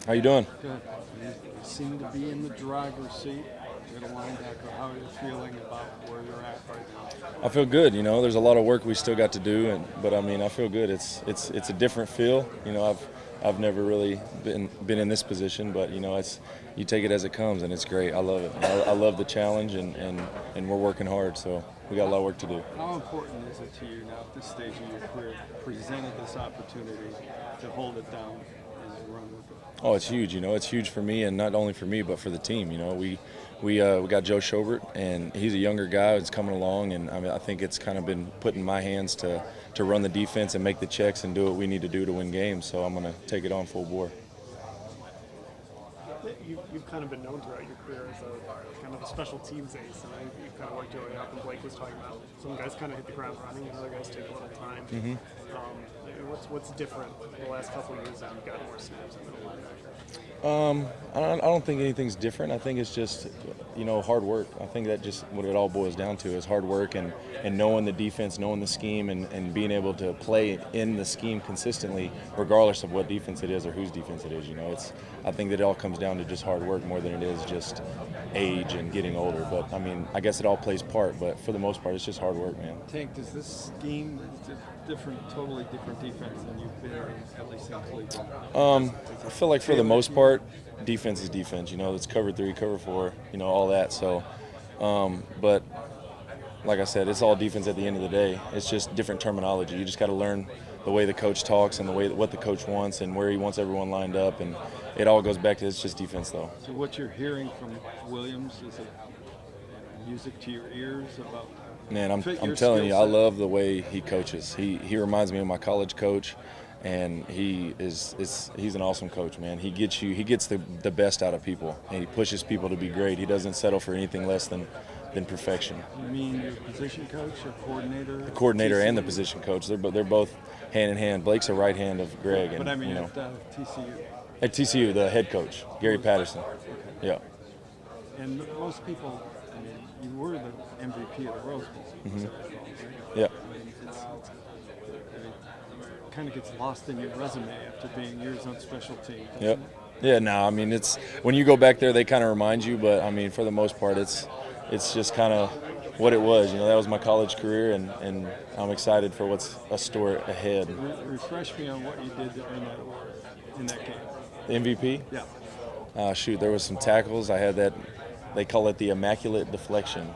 How you doing? Good. You seem to be in the driver's seat. You're the linebacker. How are you feeling about where you're at right now? I feel good. There's a lot of work we still got to do, but I mean, I feel good. It's a different feel. I've never really been in this position, but it's you take it as it comes, and it's great. I love it. I love the challenge, and we're working hard. So we got a lot of work to do. How important is it to you now at this stage of your career, presented this opportunity to hold it down and run with it? Oh, it's huge. It's huge for me, and not only for me, but for the team. We got Joe Schobert, and he's a younger guy who's coming along, and I think it's kind of been put in my hands to run the defense and make the checks and do what we need to do to win games. So I'm going to take it on full bore. You've kind of been known throughout your career as a kind of a special teams ace, and you've kind of worked your way up. And Blake was talking about some guys kind of hit the ground running, and other guys take a little time. Mm-hmm. What's different the last couple of years that you've gotten more snaps in middle linebacker? I don't think anything's different. I think it's just, hard work. I think that just what it all boils down to is hard work and knowing the defense, knowing the scheme, and being able to play in the scheme consistently, regardless of what defense it is or whose defense it is. I think that it all comes down to just hard work more than it is just age and getting older. But I mean, I guess it all plays part. But for the most part, it's just hard work, man. Tank, does this scheme totally different defense than you've been in, at least in Cleveland? I feel like for the most part, defense is defense. It's cover 3, cover 4, all that. So, but like I said, it's all defense at the end of the day. It's just different terminology. You just got to learn the way the coach talks and the way what the coach wants and where he wants everyone lined up, and it all goes back to it's just defense, though. So what you're hearing from Williams, is it music to your ears about? Man, I'm telling you, I love the way he coaches. He reminds me of my college coach, and he's an awesome coach, man. He gets the best out of people, and he pushes people to be great. He doesn't settle for anything less than perfection. You mean your position coach or coordinator? The coordinator and the position coach. They're both hand in hand. Blake's a right hand of Greg, and but I mean at TCU. At TCU, the head coach, Gary Patterson. Okay. Yeah. And most people, I mean, you were the MVP of the Rose Bowl. Mm-hmm. Yeah. It kind of gets lost in your resume after being years on special teams. Yep. Yeah, no, I mean, it's when you go back there, they kind of remind you, but I mean, for the most part, it's just kind of what it was. That was my college career, and I'm excited for what's a story ahead. Refresh me on what you did to earn that award in that game. The MVP? Yeah. Shoot, there was some tackles. I had that, they call it the immaculate deflection.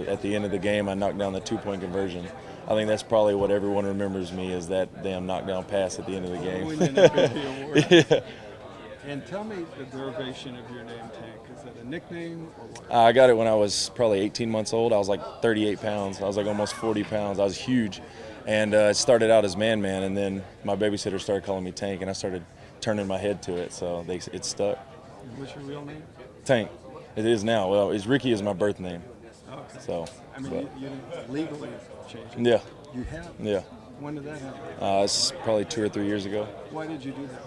At the end of the game, I knocked down the 2-point conversion. I think that's probably what everyone remembers me is that damn knockdown pass at the end of the game. Winning the MVP award. Yeah. And tell me the derivation of your name, Tank. Is that a nickname or what? I got it when I was probably 18 months old. I was like 38 pounds. I was like almost 40 pounds. I was huge. And it started out as Man-Man, and then my babysitter started calling me Tank, and I started turning my head to it, so it stuck. What's your real name? Tank. It is now. Well, Ricky is my birth name. Okay. So. I mean, you didn't legally change it. Yeah. You have? Yeah. When did that happen? It's probably 2 or 3 years ago. Why did you do that?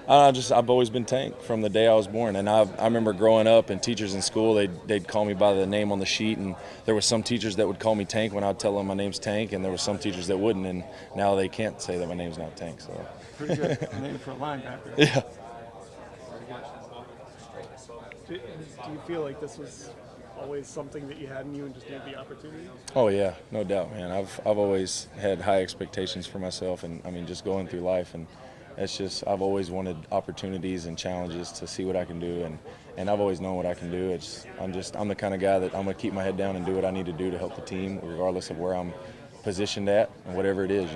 I've always been Tank from the day I was born, and I remember growing up and teachers in school they'd call me by the name on the sheet, and there were some teachers that would call me Tank when I'd tell them my name's Tank, and there were some teachers that wouldn't, and now they can't say that my name's not Tank. So pretty good name for a linebacker. Yeah. Do you feel like this was always something that you had in you and just needed the opportunity? Oh yeah, no doubt, man. I've always had high expectations for myself, and I mean just going through life, and it's just I've always wanted opportunities and challenges to see what I can do, and I've always known what I can do. I'm the kind of guy that I'm gonna keep my head down and do what I need to do to help the team, regardless of where I'm positioned at and whatever it is.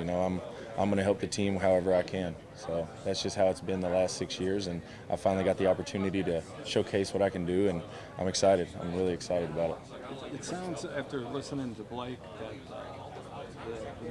I'm gonna help the team however I can. So that's just how it's been the last 6 years, and I finally got the opportunity to showcase what I can do, and I'm excited. I'm really excited about it. It sounds, after listening to Blake,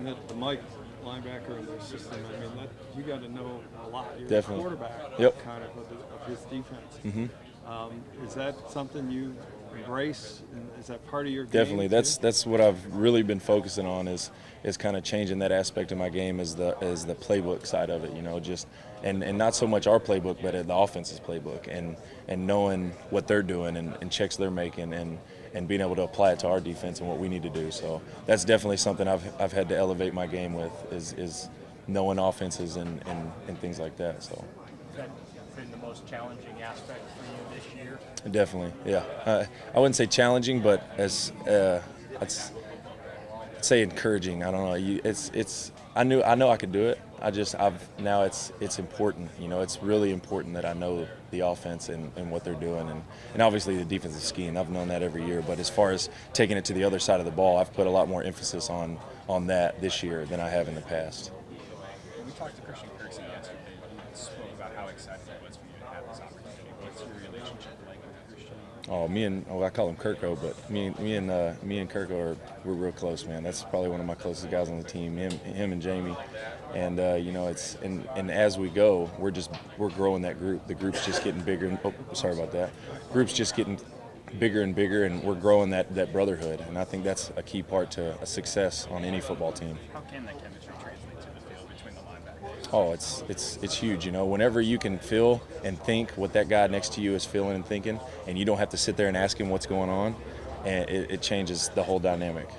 that the Mike linebacker in their system, I mean, that you got to know a lot. You're Definitely. The quarterback, Yep. kind of his defense. Mm-hmm. Is that something you embrace? And is that part of your game? Definitely. That's what I've really been focusing on is kind of changing that aspect of my game is the playbook side of it. Just and not so much our playbook, but the offense's playbook, and knowing what they're doing and checks they're making and being able to apply it to our defense and what we need to do. So that's definitely something I've had to elevate my game with is knowing offenses and things like that. So. In the most challenging aspect for you this year? Definitely, yeah. I wouldn't say challenging, but as I'd say encouraging. I don't know. I know I could do it. Now it's important. You know, it's really important that I know the offense and what they're doing, and obviously the defensive scheme. I've known that every year. But as far as taking it to the other side of the ball, I've put a lot more emphasis on that this year than I have in the past. We talked to Christian Kirksey yesterday. He spoke about how excited it was for you to have this opportunity. What's your relationship like with Christian? I call him Kirko, but me and Kirko we're real close, man. That's probably one of my closest guys on the team. Him and Jamie, and you know, and as we go, we're growing that group. The group's just getting bigger. Sorry about that. Group's just getting bigger and bigger, and we're growing that brotherhood. And I think that's a key part to a success on any football team. How can that chemistry translate to the field between the linebackers? Oh, it's huge. You know, whenever you can feel and think what that guy next to you is feeling and thinking, and you don't have to sit there and ask him what's going on, and it changes the whole dynamic.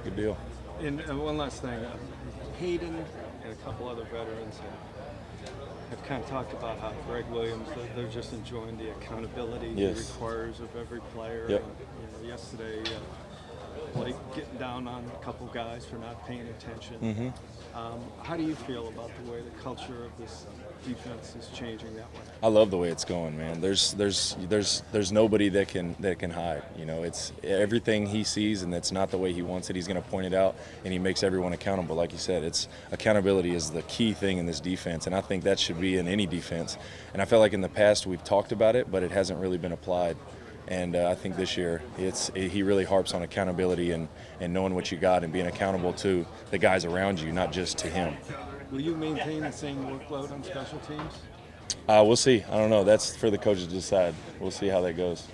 Good deal. And one last thing, Hayden and a couple other veterans have kind of talked about how Greg Williams, they're just enjoying the accountability he Yes. requires of every player. Yep. And, you know, yesterday, Blake getting down on a couple guys for not paying attention. How do you feel about the way the culture of this defense is changing that way? I love the way it's going, man. There's nobody that can hide. You know, it's everything he sees, and that's not the way he wants it. He's going to point it out, and he makes everyone accountable. Like you said, accountability is the key thing in this defense, and I think that should be in any defense. And I feel like in the past we've talked about it, but it hasn't really been applied. And I think this year he really harps on accountability and knowing what you got and being accountable to the guys around you, not just to him. Will you maintain the same workload on special teams? We'll see. I don't know. That's for the coaches to decide. We'll see how that goes.